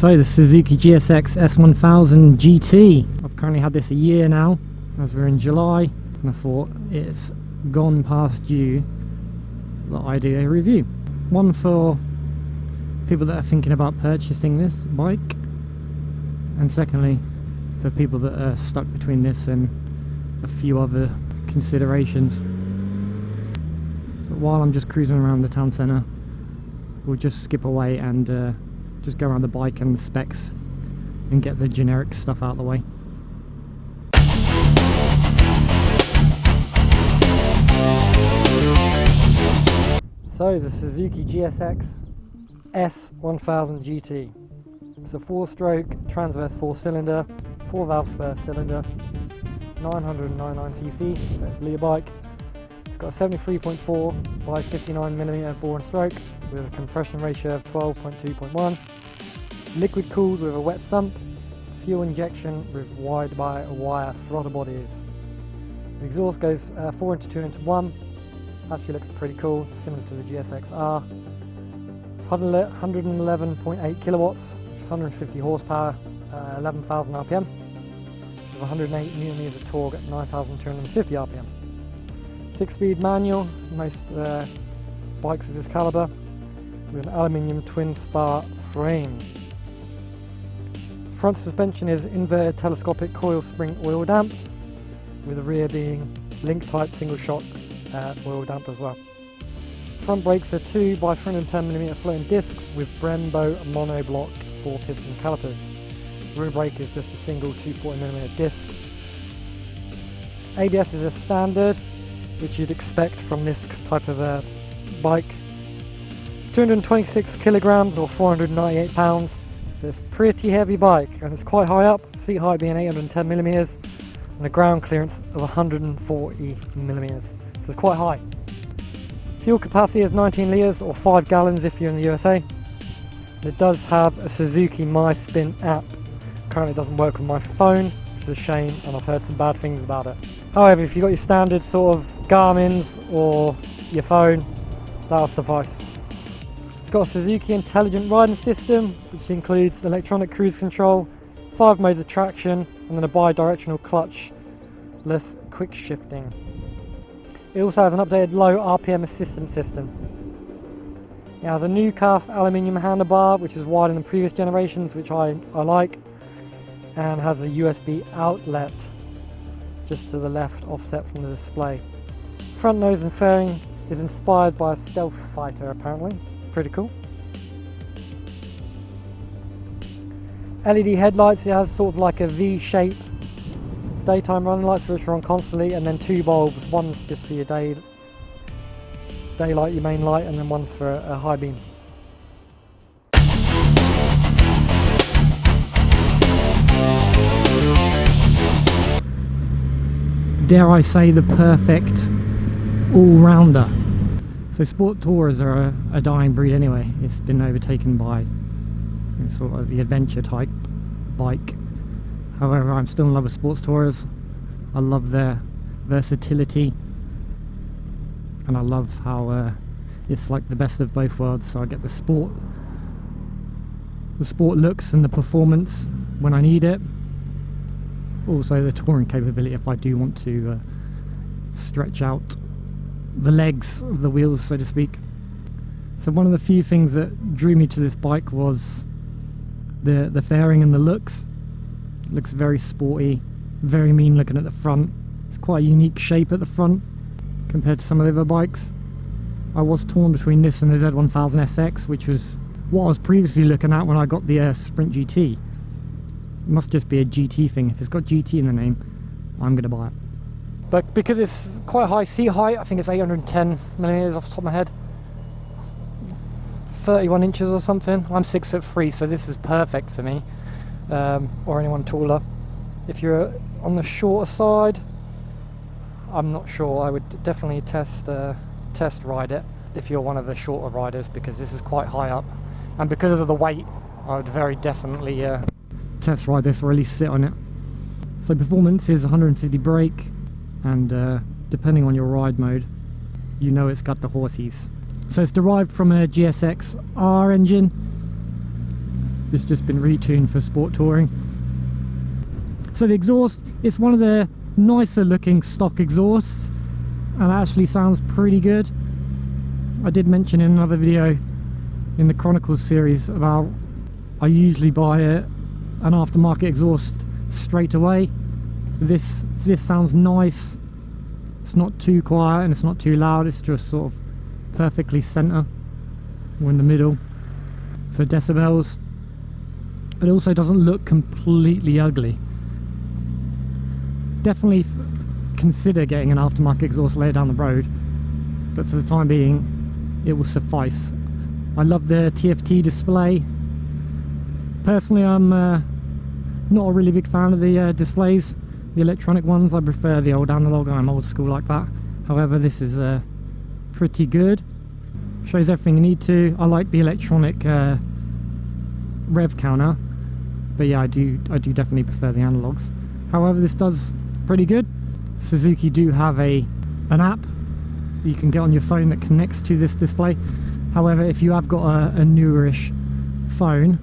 So the Suzuki GSX S1000GT. I've currently had this a year now, as we're in July, and I thought it's gone past due that I do a review. One for people that are thinking about purchasing this bike, and secondly for people that are stuck between this and a few other considerations. But while I'm just cruising around the town centre, we'll just skip away and just go around the bike and the specs and get the generic stuff out of the way. So the Suzuki GSX S1000GT. It's a 4-stroke transverse 4-cylinder, 4 valves per cylinder, 999cc, so it's a litre bike. It's got a 73.4 by 59mm bore and stroke with a compression ratio of 12.2.1. It's liquid cooled with a wet sump, fuel injection with wide-by-wire throttle bodies. The exhaust goes 4 into 2 into 1. Actually looks pretty cool, similar to the GSX-R. It's 111.8 kilowatts, 150 horsepower, 11,000 RPM, with 108 newton-meters of torque at 9,250 RPM. 6-speed manual, it's most bikes of this caliber, with an aluminium twin spar frame. Front suspension is inverted telescopic coil spring oil damped, with the rear being link type single shock oil damped as well. Front brakes are 2 by 310mm floating discs with Brembo monoblock 4-piston calipers. Rear brake is just a single 240mm disc. ABS is a standard, which you'd expect from this type of bike. It's 226 kilograms or 498 pounds, so it's a pretty heavy bike, and it's quite high up, seat height being 810mm and a ground clearance of 140mm, so it's quite high. Fuel capacity is 19 litres or 5 gallons if you're in the USA. And it does have a Suzuki MySpin app. Currently doesn't work with my phone, which is a shame, and I've heard some bad things about it. However, if you've got your standard sort of Garmin's or your phone, that'll suffice. It's got a Suzuki intelligent riding system, which includes electronic cruise control, 5 modes of traction, and then a bi-directional clutchless quick shifting. It also has an updated low RPM assistance system. It has a new cast aluminium handlebar, which is wider than previous generations, which I like, and has a USB outlet just to the left, offset from the display. Front nose and fairing is inspired by a stealth fighter, apparently. Pretty cool. LED headlights, it has sort of like a V-shape daytime running lights which are on constantly, and then 2 bulbs. One's just for your daylight, your main light, and then one's for a high beam. Dare I say, the perfect all-rounder. So sport tourers are a dying breed anyway. It's been overtaken by sort of the adventure type bike. However, I'm still in love with sports tourers. I love their versatility, and I love how it's like the best of both worlds. So I get the sport looks and the performance when I need it. Also the touring capability if I do want to stretch out the legs of the wheels, so to speak. So one of the few things that drew me to this bike was the fairing and the looks. It looks very sporty, very mean looking at the front. It's quite a unique shape at the front compared to some of the other bikes. I was torn between this and the Z1000SX, which was what I was previously looking at when I got the Sprint GT. It must just be a GT thing. If it's got GT in the name, I'm going to buy it. But because it's quite high seat height, I think it's 810mm off the top of my head, 31 inches or something. I'm 6'3", so this is perfect for me, or anyone taller. If you're on the shorter side, I'm not sure. I would definitely test ride it if you're one of the shorter riders, because this is quite high up, and because of the weight, I would very definitely test ride this, or at least sit on it. So performance is 150 brake, and depending on your ride mode, you know it's got the horsies. So it's derived from a GSX-R engine, It's just been retuned for sport touring. So the exhaust, it's one of the nicer looking stock exhausts, and it actually sounds pretty good. I did mention in another video in the Chronicles series about I usually buy an aftermarket exhaust straight away. This sounds nice. It's not too quiet and it's not too loud. It's just sort of perfectly centre or in the middle for decibels, but it also doesn't look completely ugly. Definitely consider getting an aftermarket exhaust later down the road, but for the time being it will suffice. I love the TFT display. Personally, I'm not a really big fan of the displays, the electronic ones. I prefer the old analog. I'm old school like that. However, this is pretty good. Shows everything you need to. I like the electronic rev counter, but yeah, I do definitely prefer the analogs. However, this does pretty good. Suzuki do have an app you can get on your phone that connects to this display. However, if you have got a newerish phone,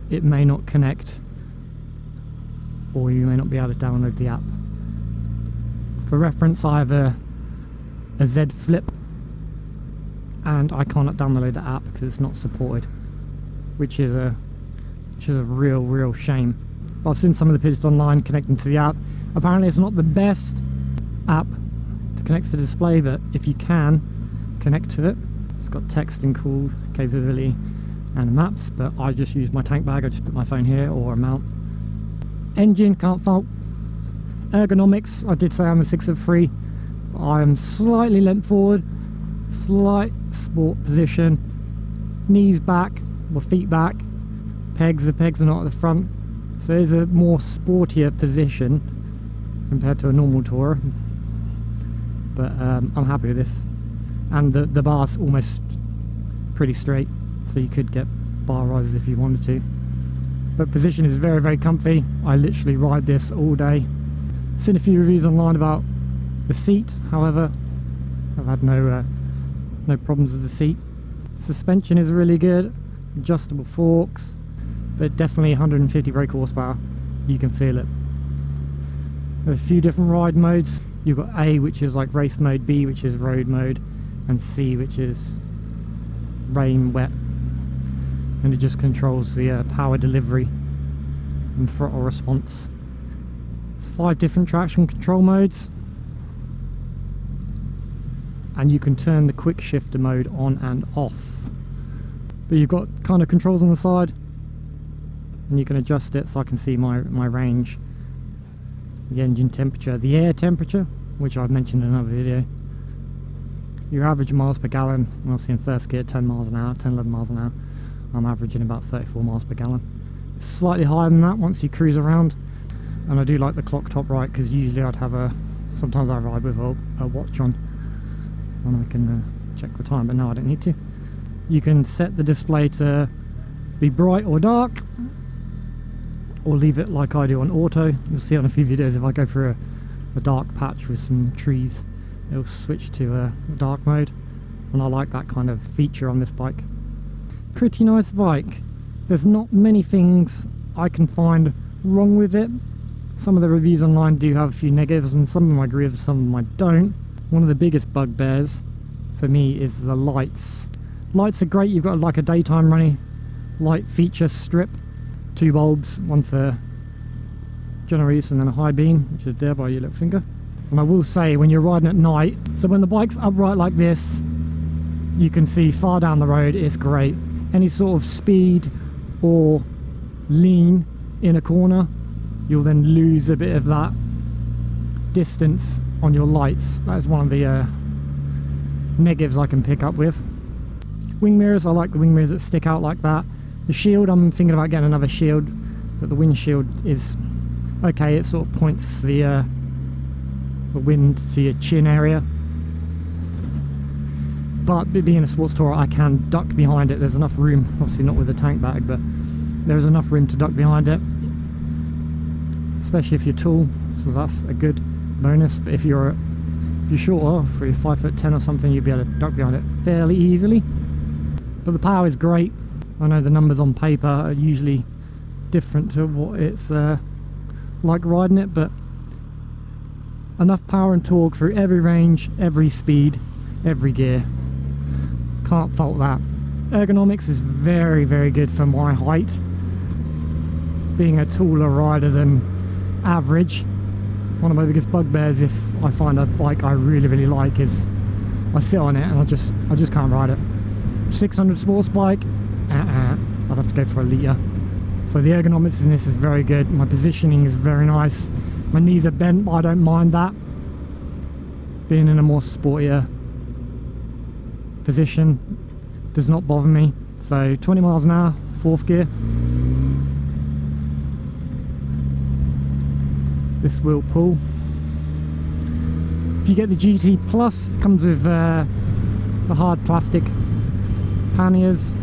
it may not connect, or you may not be able to download the app. For reference, I have a Z Flip, and I cannot download the app because it's not supported, which is a real shame. But I've seen some of the pictures online connecting to the app. Apparently it's not the best app to connect to the display, but if you can connect to it, it's got text and call capability and maps, but I just use my tank bag. I just put my phone here or a mount. Engine, can't fault. Ergonomics, I did say I'm a 6'3", but I am slightly leant forward, slight sport position, knees back or feet back, the pegs are not at the front, so it's a more sportier position compared to a normal tourer. But I'm happy with this, and the bar's almost pretty straight, so you could get bar rises if you wanted to. But position is very comfy. I literally ride this all day. Seen a few reviews online about the seat, however I've had no problems with the seat. Suspension is really good, adjustable forks, but definitely 150 brake horsepower. You can feel it. There's a few different ride modes. You've got A, which is like race mode, B, which is road mode, and C, which is rain, wet, and it just controls the power delivery and throttle response. There's 5 different traction control modes, and you can turn the quick shifter mode on and off. But you've got kind of controls on the side, and you can adjust it so I can see my range, the engine temperature, the air temperature, which I've mentioned in another video. Your average miles per gallon, obviously in first gear 10 miles an hour, 10-11 miles an hour. I'm averaging about 34 miles per gallon. Slightly higher than that once you cruise around. And I do like the clock top right, because usually I'd have sometimes I ride with a watch on and I can check the time, but no, I don't need to. You can set the display to be bright or dark, or leave it like I do on auto. You'll see on a few videos, if I go through a dark patch with some trees, it'll switch to a dark mode, and I like that kind of feature on this bike. Pretty nice bike. There's not many things I can find wrong with it. Some of the reviews online do have a few negatives, and some of them I agree with, some of them I don't. One of the biggest bugbears for me is the lights. Lights are great. You've got like a daytime running light feature strip, 2 bulbs, one for general use and then a high beam, which is there by your little finger. And I will say, when you're riding at night, so when the bike's upright like this, you can see far down the road. It's great. Any sort of speed or lean in a corner, you'll then lose a bit of that distance on your lights. That is one of the negatives I can pick up with. Wing mirrors, I like the wing mirrors that stick out like that. The shield, I'm thinking about getting another shield, but the windshield is okay. It sort of points the wind to your chin area. But being a sports tourer, I can duck behind it. There's enough room, obviously not with a tank bag, but there's enough room to duck behind it, especially if you're tall, so that's a good bonus. But if you're shorter, if you're 5'10" or something, you'll be able to duck behind it fairly easily. But the power is great. I know the numbers on paper are usually different to what it's like riding it, but enough power and torque through every range, every speed, every gear. Can't fault that. Ergonomics is very, very good for my height. Being a taller rider than average, one of my biggest bugbears if I find a bike I really, really like is I sit on it and I just can't ride it. 600 sports bike, I'd have to go for a litre. So the ergonomics in this is very good. My positioning is very nice. My knees are bent, but I don't mind that. Being in a more sportier position does not bother me. So 20 miles an hour, 4th gear. This will pull. If you get the GT Plus, it comes with the hard plastic panniers.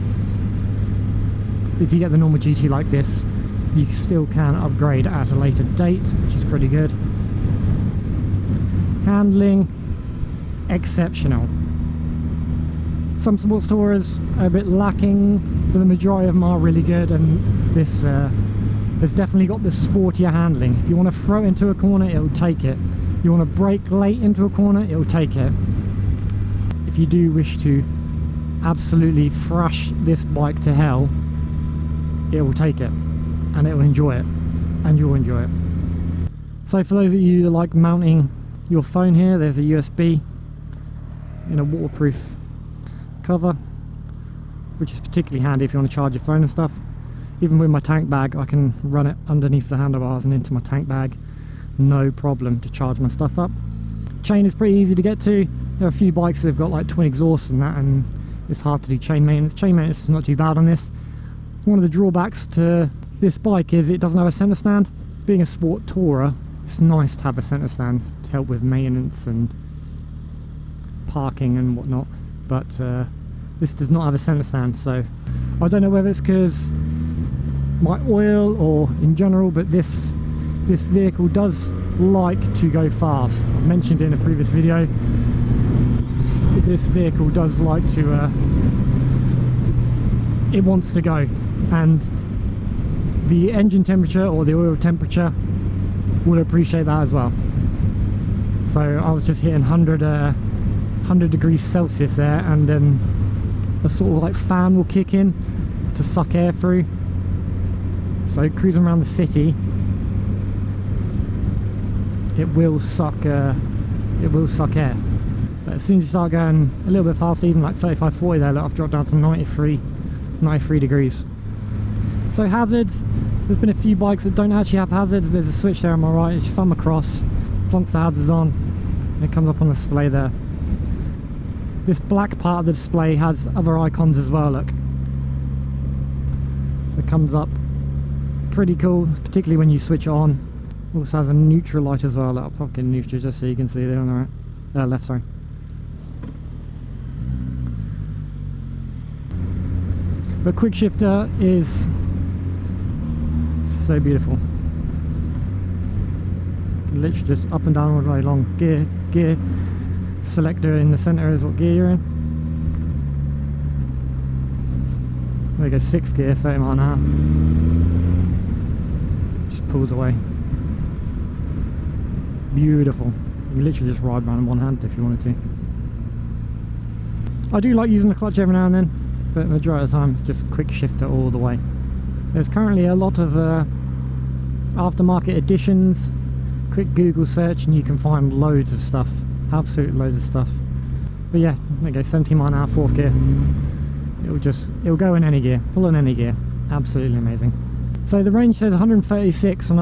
If you get the normal GT like this, you still can upgrade at a later date, which is pretty good. Handling, exceptional. Some sports tourers are a bit lacking, but the majority of them are really good, and this has definitely got the sportier handling. If you want to throw it into a corner, it'll take it. You want to brake late into a corner, it'll take it. If you do wish to absolutely thrash this bike to hell, it will take it, and it will enjoy it, and you'll enjoy it. So for those of you that like mounting your phone here, there's a USB in a waterproof cover, which is particularly handy if you want to charge your phone and stuff. Even with my tank bag, I can run it underneath the handlebars and into my tank bag, no problem, to charge my stuff up. Chain is pretty easy to get to. There are a few bikes that have got like twin exhausts and that, and it's hard to do chain maintenance. Chain maintenance is not too bad on this. One of the drawbacks to this bike is it doesn't have a centre stand. Being a sport tourer, it's nice to have a centre stand to help with maintenance and parking and whatnot, but this does not have a centre stand, so I don't know whether it's because my oil or in general, but this vehicle does like to go fast. I mentioned it in a previous video. This vehicle does like to it wants to go, and the engine temperature or the oil temperature will appreciate that as well. So I was just hitting 100 degrees Celsius there, and then a sort of like fan will kick in to suck air through. So cruising around the city, it will suck air. But as soon as you start going a little bit faster, even like 35, 40 there, look, I've dropped down to 93 degrees. So hazards, there's been a few bikes that don't actually have hazards. There's a switch there on my right, you thumb across, plonks the hazards on, and it comes up on the display there. This black part of the display has other icons as well, look. It comes up pretty cool, particularly when you switch it on. Also has a neutral light as well. I'll pop in neutral just so you can see there on the right, left, sorry. But quickshifter is so beautiful. Literally just up and down all the way along. Gear selector in the center is what gear you're in. There you go, 6th gear, 30 mile an hour. Just pulls away. Beautiful. You can literally just ride around in one hand if you wanted to. I do like using the clutch every now and then, but the majority of the time it's just quick shifter all the way. There's currently a lot of aftermarket editions. Quick Google search and you can find loads of stuff, absolute loads of stuff. But yeah, okay, 17 mile an hour, 4th gear. It'll go in any gear, pull in any gear. Absolutely amazing. So the range says 136, and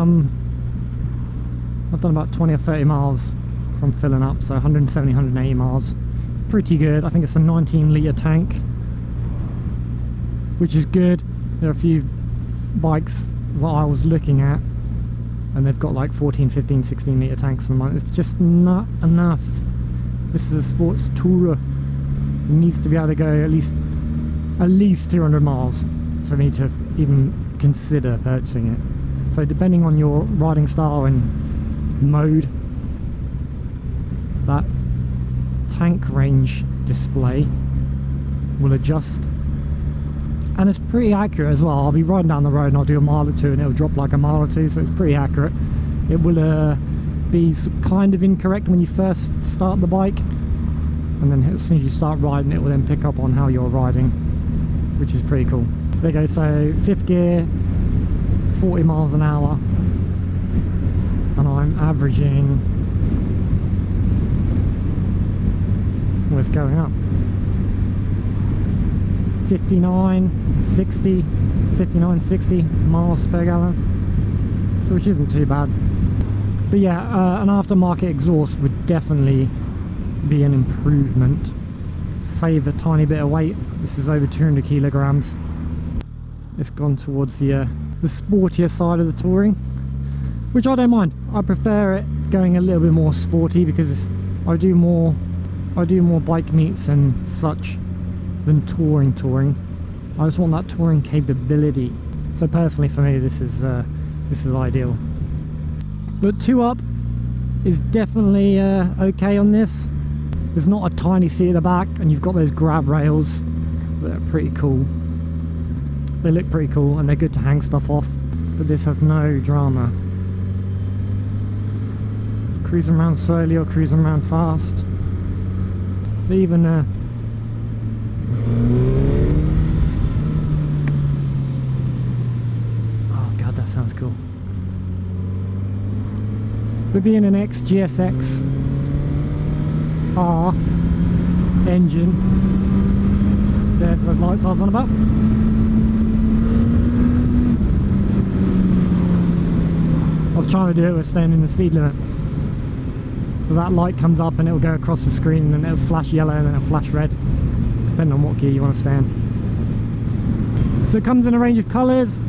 I've done about 20 or 30 miles from filling up, so 170, 180 miles. Pretty good. I think it's a 19 litre tank, which is good. There are a few bikes that I was looking at and they've got like 14, 15, 16 litre tanks, and I'm like, it's just not enough. This is a sports tourer. It needs to be able to go at least 200 miles for me to even consider purchasing it. So depending on your riding style and mode, that tank range display will adjust and it's pretty accurate as well. I'll be riding down the road and I'll do a mile or two and it'll drop like a mile or two, so it's pretty accurate. It will be kind of incorrect when you first start the bike, and then as soon as you start riding it will then pick up on how you're riding, which is pretty cool. There you go, so 5th gear, 40 miles an hour, and I'm averaging, well, it's going up, 59, 60 miles per gallon, so which isn't too bad. But yeah, an aftermarket exhaust would definitely be an improvement. Save a tiny bit of weight. This is over 200 kilograms. It's gone towards the sportier side of the touring, which I don't mind. I prefer it going a little bit more sporty because I do more bike meets and such than touring. I just want that touring capability. So personally for me this is ideal. But 2-up is definitely okay on this. There's not a tiny seat at the back, and you've got those grab rails that are pretty cool. They look pretty cool and they're good to hang stuff off, but this has no drama. Cruising around slowly or cruising around fast. They even oh god, that sounds cool. We're being an GSX R engine. There's the lights I was on about. I was trying to do it with staying in the speed limit. So that light comes up and it'll go across the screen and it'll flash yellow and then it'll flash red, depending on what gear you want to stay in. So it comes in a range of colours. I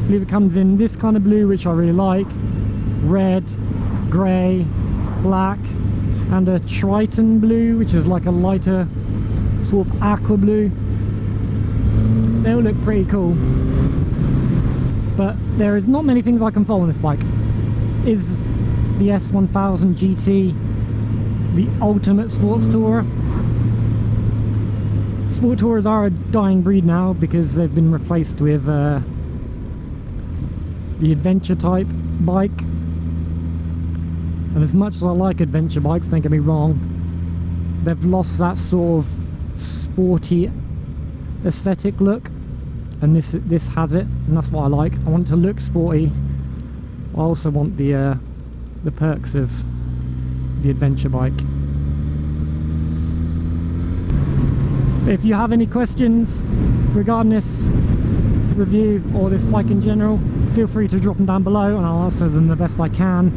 believe it comes in this kind of blue, which I really like, red, grey, black, and a Triton blue, which is like a lighter sort of aqua blue. They all look pretty cool, but there is not many things I can fault on this bike. Is the S1000GT the ultimate sports tourer? Sport tourers are a dying breed now because they've been replaced with the adventure type bike. And as much as I like adventure bikes, don't get me wrong, they've lost that sort of sporty aesthetic look, and this has it, and that's what I like. I want it to look sporty. I also want the perks of the adventure bike. If you have any questions regarding this review or this bike in general, feel free to drop them down below and I'll answer them the best I can.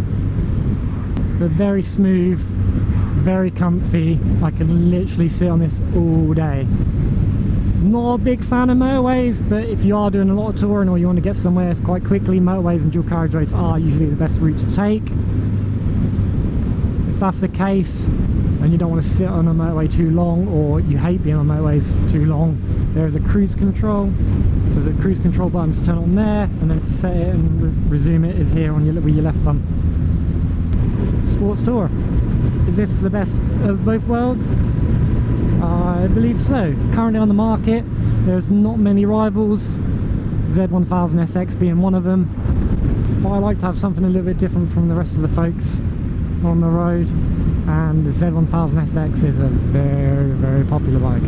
They're very smooth, very comfy. I can literally sit on this all day. Not a big fan of motorways, but if you are doing a lot of touring or you want to get somewhere quite quickly, motorways and dual carriage roads are usually the best route to take. If that's the case and you don't want to sit on a motorway too long, or you hate being on motorways too long, there is a cruise control. So the cruise control buttons turn on there, and then to set it and resume it is here on your, where your left thumb. Sports tour. Is this the best of both worlds? I believe so. Currently on the market, there's not many rivals, Z1000SX being one of them. But I like to have something a little bit different from the rest of the folks on the road, and the Z1000SX is a very, very popular bike.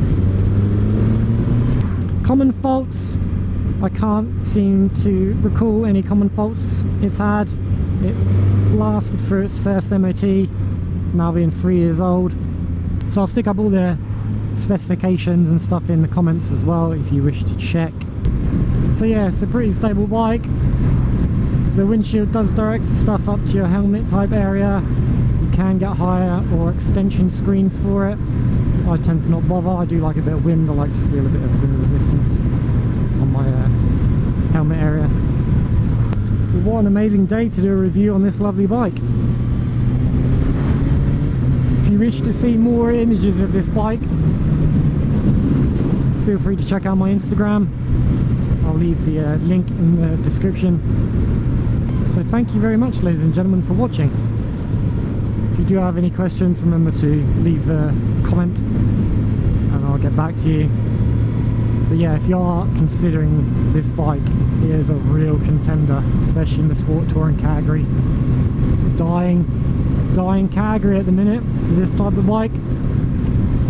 Common faults, I can't seem to recall any common faults it's had. It lasted through its first MOT, now being 3 years old. So I'll stick up all the specifications and stuff in the comments as well if you wish to check. So yeah, it's a pretty stable bike. The windshield does direct stuff up to your helmet type area. You can get higher or extension screens for it. I tend to not bother. I do like a bit of wind. I like to feel a bit of wind resistance on my helmet area. But what an amazing day to do a review on this lovely bike. If you wish to see more images of this bike, feel free to check out my Instagram. I'll leave the link in the description. So thank you very much, ladies and gentlemen, for watching. If you do have any questions, remember to leave a comment and I'll get back to you. But yeah, if you are considering this bike, it is a real contender, especially in the sport touring category. Dying category at the minute for this type of bike.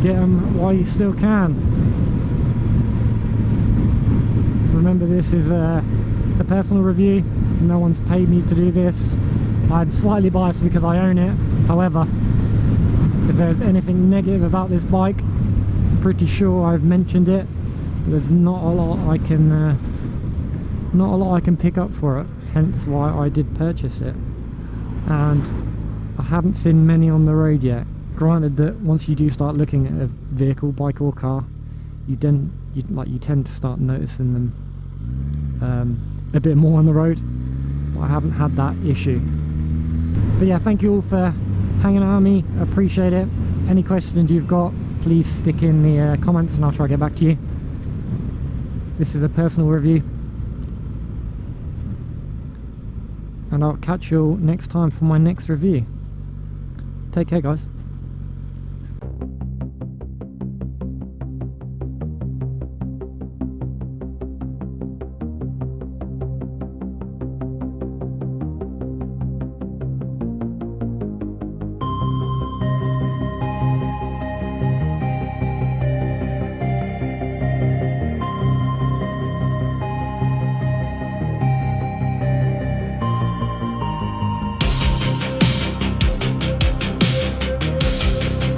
Get them while you still can. Remember, this is a personal review. No one's paid me to do this. I'm slightly biased because I own it. However, if there's anything negative about this bike, I'm pretty sure I've mentioned it. There's not a lot I can pick up for it, hence why I did purchase it. And I haven't seen many on the road yet. Granted that once you do start looking at a vehicle, bike or car, you tend to start noticing them a bit more on the road, but I haven't had that issue. But yeah, thank you all for hanging out with me, I appreciate it. Any questions you've got, please stick in the comments and I'll try to get back to you. This is a personal review, and I'll catch you all next time for my next review. Take care, guys.